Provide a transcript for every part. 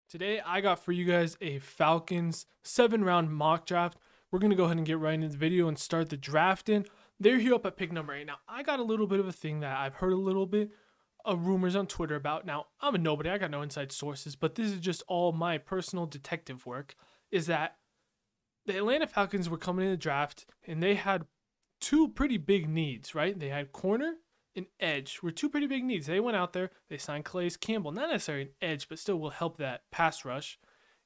Today, I got for you guys a Falcons 7-round mock draft. We're going to go ahead and get right into the video and start the drafting. They're here up at pick number 8. Now, I got a little bit of a thing that I've heard a little bit of rumors on Twitter about. Now, I'm a nobody. I got no inside sources, but this is just all my personal detective work, is that the Atlanta Falcons were coming in the draft, and they had two pretty big needs, right? They had corner and edge were two pretty big needs. They went out there, they signed Calais Campbell, not necessarily an edge, but still will help that pass rush.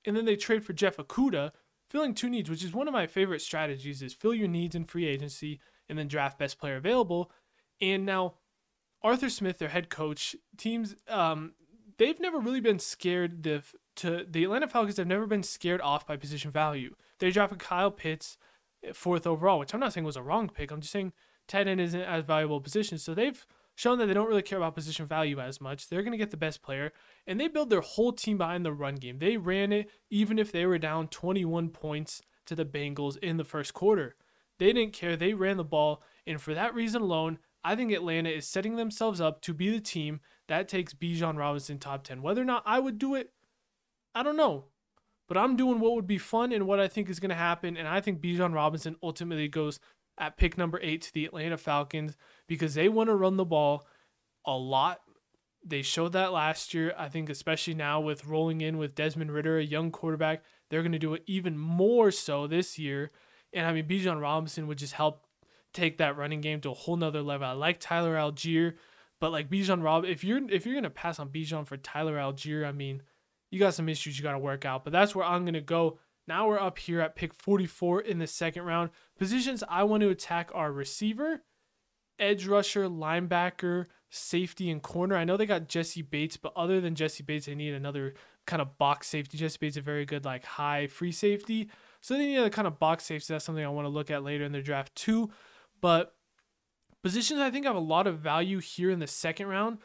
And then they trade for Jeff Okudah, filling two needs, which is one of my favorite strategies, is fill your needs in free agency and then draft best player available. And now Arthur Smith, their head coach, teams, they've never really been scared. The Atlanta Falcons have never been scared off by position value. They drafted Kyle Pitts, 4th overall, which I'm not saying was a wrong pick. I'm just saying tight end isn't as valuable a position. So they've shown that they don't really care about position value as much. They're going to get the best player, and they build their whole team behind the run game. They ran it even if they were down 21 points to the Bengals in the first quarter. They didn't care. They ran the ball, and for that reason alone, I think Atlanta is setting themselves up to be the team that takes Bijan Robinson top 10. Whether or not I would do it, I don't know. But I'm doing what would be fun and what I think is going to happen, and I think Bijan Robinson ultimately goes at pick number 8 to the Atlanta Falcons because they want to run the ball a lot. They showed that last year. I think especially now with rolling in with Desmond Ridder, a young quarterback, they're going to do it even more so this year. And I mean, Bijan Robinson would just help take that running game to a whole nother level. I like Tyler Algier, but like Bijan if you're going to pass on Bijan for Tyler Algier, I mean, you got some issues you got to work out. But that's where I'm going to go. Now we're up here at pick 44 in the second round. Positions I want to attack are receiver, edge rusher, linebacker, safety, and corner. I know they got Jesse Bates, but other than Jesse Bates, they need another kind of box safety. Jesse Bates is a very good like high free safety. So they need another kind of box safety. That's something I want to look at later in the draft too. But positions I think have a lot of value here in the second round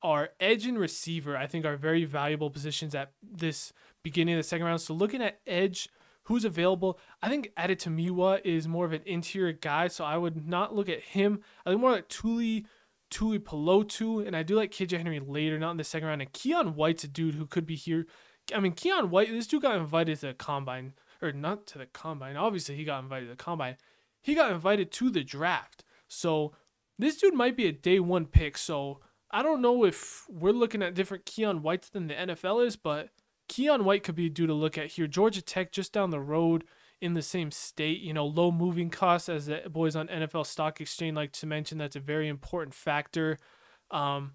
are edge and receiver. I think are very valuable positions at this beginning of the second round. So looking at edge, who's available, I think Adetomiwa is more of an interior guy, so I would not look at him. I think more like Tuli Pelotu, and I do like KJ Henry later, not in the second round. And Keon White's a dude who could be here. I mean, Keon White, this dude got invited to the combine, or not to the combine. Obviously, he got invited to the combine. He got invited to the draft. So this dude might be a day one pick. So I don't know if we're looking at different Keon Whites than the NFL is, but Keon White could be a dude to look at here. Georgia Tech just down the road in the same state, low moving costs, as the boys on NFL Stock Exchange like to mention. That's a very important factor. But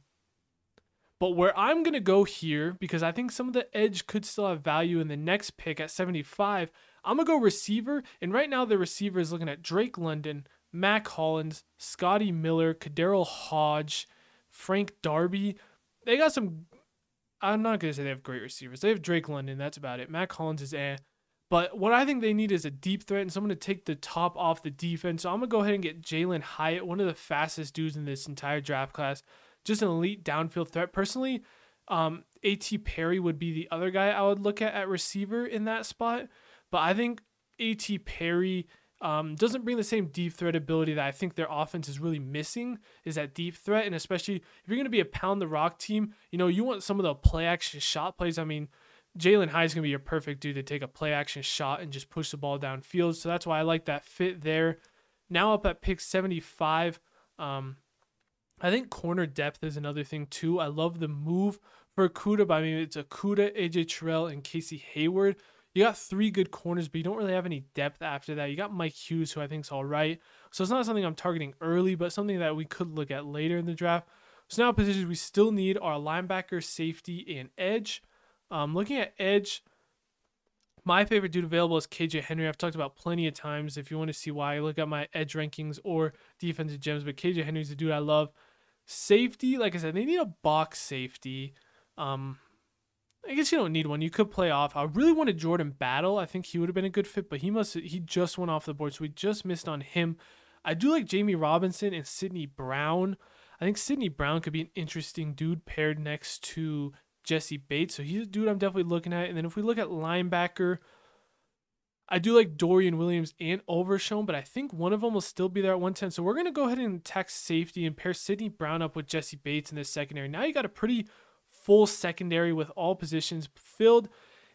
where I'm going to go here, because I think some of the edge could still have value in the next pick at 75, I'm going to go receiver. And right now the receiver is looking at Drake London, Mac Hollins, Scotty Miller, Kadero Hodge, Frank Darby. They got some... I'm not going to say they have great receivers. They have Drake London. That's about it. Mac Hollins is But what I think they need is a deep threat and someone to take the top off the defense. So I'm going to go ahead and get Jalen Hyatt, one of the fastest dudes in this entire draft class. Just an elite downfield threat. Personally, A.T. Perry would be the other guy I would look at receiver in that spot. But I think A.T. Perry doesn't bring the same deep threat ability that I think their offense is really missing, is that deep threat. And especially if you're going to be a pound the rock team, you want some of the play action shot plays. I mean, Jalen Hyatt is going to be your perfect dude to take a play action shot and just push the ball downfield. So that's why I like that fit there. Now up at pick 75, I think corner depth is another thing too. I love the move for Okudah, but I mean, it's Okudah, AJ Terrell, and Casey Hayward. You got 3 good corners, but you don't really have any depth after that. You got Mike Hughes, who I think is all right. So it's not something I'm targeting early, but something that we could look at later in the draft. So now positions we still need are linebacker, safety, and edge. Looking at edge, my favorite dude available is KJ Henry. I've talked about plenty of times. If you want to see why, look at my edge rankings or defensive gems. But KJ Henry is a dude I love. Safety, like I said, they need a box safety. I guess you don't need one. You could play off. I really wanted Jordan Battle. I think he would have been a good fit, but he just went off the board, so we just missed on him. I do like Jamie Robinson and Sidney Brown. I think Sidney Brown could be an interesting dude paired next to Jesse Bates, so he's a dude I'm definitely looking at. And then if we look at linebacker, I do like Dorian Williams and Overshown, but I think one of them will still be there at 110. So we're going to go ahead and attack safety and pair Sidney Brown up with Jesse Bates in this secondary. Now you got a pretty full secondary with all positions filled.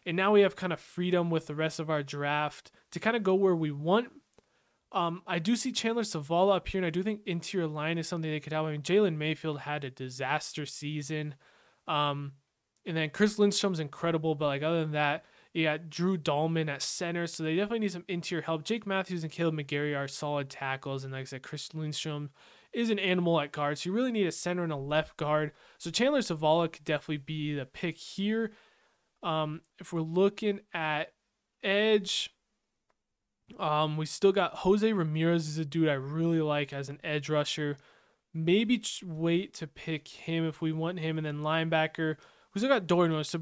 And now we have kind of freedom with the rest of our draft to kind of go where we want. I do see Chandler Zavala up here, and I do think interior line is something they could have. I mean, Jalen Mayfield had a disaster season. And then Chris Lindstrom's incredible, but like other than that, you got Drew Dahlman at center, so they definitely need some interior help. Jake Matthews and Caleb McGarry are solid tackles, and like I said, Chris Lindstrom is an animal at guard, so you really need a center and a left guard. So Chandler Zavala could definitely be the pick here. If we're looking at edge, we still got Jose Ramirez is a dude I really like as an edge rusher. Maybe wait to pick him if we want him, and then linebacker. We still got Dorian Williams. So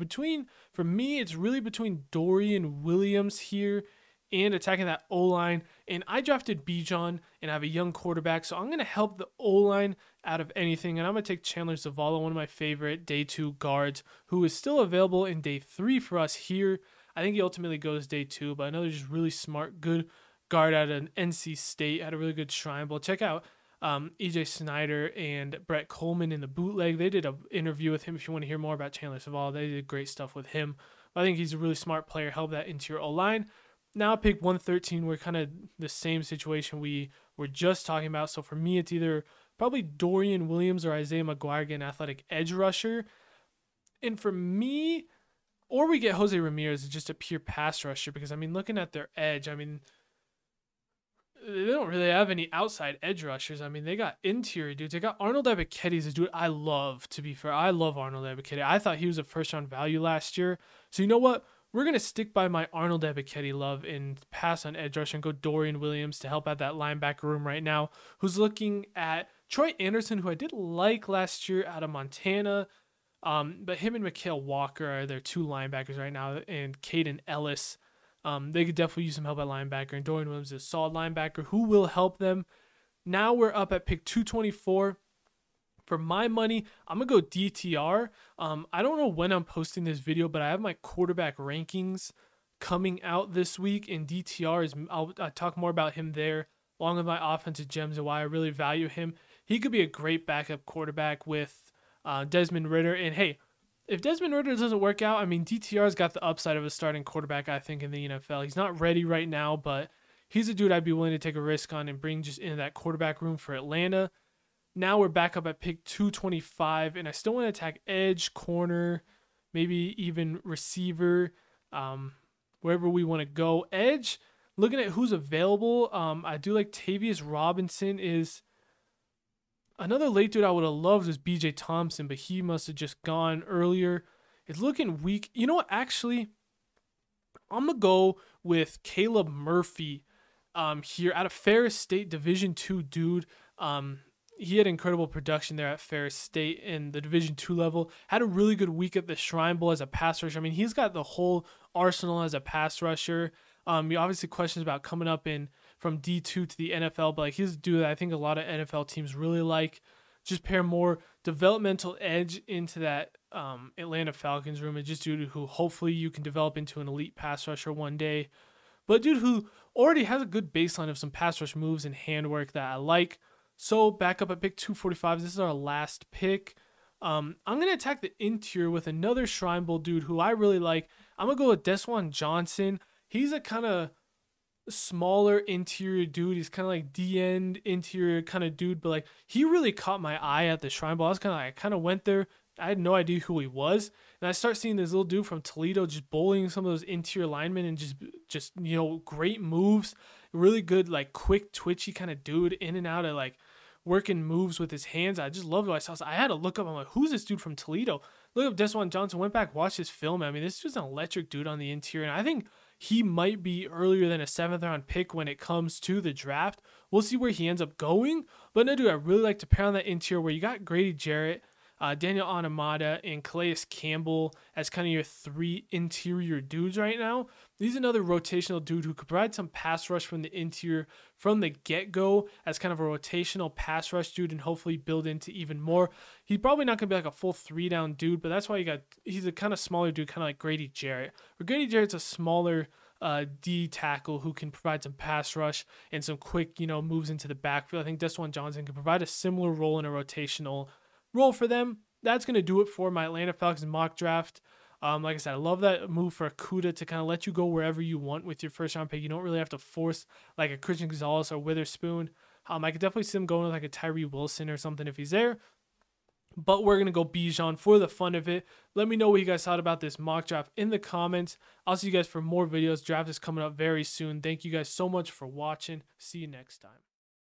for me, it's really between Dorian Williams here and attacking that O-line. And I drafted Bijan, and I have a young quarterback, so I'm going to help the O-line out of anything. And I'm going to take Chandler Zavala, one of my favorite day 2 guards, who is still available in day 3 for us here. I think he ultimately goes day 2, but another just really smart, good guard out of NC State. Had a really good Shrine Bowl. Check out EJ Snyder and Brett Coleman in the bootleg. They did an interview with him if you want to hear more about Chandler Zavala. They did great stuff with him. But I think he's a really smart player, help that interior O-line. Now pick 113, we're kind of the same situation we were just talking about. So for me, it's either probably Dorian Williams or Isaiah McGuire, again, athletic edge rusher. And for me, or we get Jose Ramirez, just a pure pass rusher, because, I mean, looking at their edge, I mean, they don't really have any outside edge rushers. I mean, they got interior dudes. They got Arnold Ebiketie, a dude I love, to be fair. I love Arnold Ebiketie. I thought he was a first-round value last year. So you know what? We're going to stick by my Arnold Ebiketie love and pass on edge rush and go Dorian Williams to help out that linebacker room right now, who's looking at Troy Anderson, who I did like last year out of Montana. But him and Mikael Walker are their 2 linebackers right now, and Caden Ellis. They could definitely use some help at linebacker, and Dorian Williams is a solid linebacker who will help them. Now we're up at pick 224. For my money, I'm going to go DTR. I don't know when I'm posting this video, but I have my quarterback rankings coming out this week, and DTR is, I'll talk more about him there, along with my offensive gems and why I really value him. He could be a great backup quarterback with Desmond Ridder. And hey, if Desmond Ridder doesn't work out, I mean, DTR's got the upside of a starting quarterback, I think, in the NFL. He's not ready right now, but he's a dude I'd be willing to take a risk on and bring just into that quarterback room for Atlanta. Now we're back up at pick 225, and I still want to attack edge, corner, maybe even receiver, wherever we want to go. Edge, looking at who's available, I do like Tavius Robinson is another late dude I would have loved was BJ Thompson, but he must have just gone earlier. It's looking weak. You know what? Actually, I'm going to go with Caleb Murphy here out of Ferris State, Division II dude. He had incredible production there at Ferris State in the Division II level. Had a really good week at the Shrine Bowl as a pass rusher. I mean, he's got the whole arsenal as a pass rusher. You obviously questions about coming up from D2 to the NFL, but like he's a dude that I think a lot of NFL teams really like. Just pair more developmental edge into that Atlanta Falcons room, and just dude who hopefully you can develop into an elite pass rusher one day. But dude who already has a good baseline of some pass rush moves and handwork that I like. So back up at pick 245. This is our last pick. I'm going to attack the interior with another Shrine Bowl dude who I really like. I'm going to go with Desjuan Johnson. He's a kind of smaller interior dude. He's kind of like D-end interior kind of dude, but like he really caught my eye at the Shrine Bowl. I kind of went there. I had no idea who he was. And I start seeing this little dude from Toledo just bullying some of those interior linemen and just you know, great moves. Really good, like quick, twitchy kind of dude in and out of like working moves with his hands. I just loved what I saw. So I had to look up. I'm like, who's this dude from Toledo? Look up Desjuan Johnson. Went back, watched his film. I mean, this is just an electric dude on the interior. And I think he might be earlier than a 7th round pick when it comes to the draft. We'll see where he ends up going. But no, dude, I really like to pair on that interior where you got Grady Jarrett, Daniel Onamada, and Calais Campbell as kind of your 3 interior dudes right now. He's another rotational dude who could provide some pass rush from the interior from the get-go as kind of a rotational pass rush dude and hopefully build into even more. He's probably not going to be like a full 3-down dude, but that's why he's a kind of smaller dude, kind of like Grady Jarrett. Where Grady Jarrett's a smaller D tackle who can provide some pass rush and some quick, you know, moves into the backfield. I think Desjuan Johnson can provide a similar role in a rotational role for them. that's going to do it for my Atlanta Falcons mock draft. Like I said, I love that move for Kuda to kind of let you go wherever you want with your first round pick. You don't really have to force like a Christian Gonzalez or Witherspoon. I could definitely see him going with like a Tyree Wilson or something if he's there. But we're going to go Bijan for the fun of it. Let me know what you guys thought about this mock draft in the comments. I'll see you guys for more videos. Draft is coming up very soon. Thank you guys so much for watching. See you next time.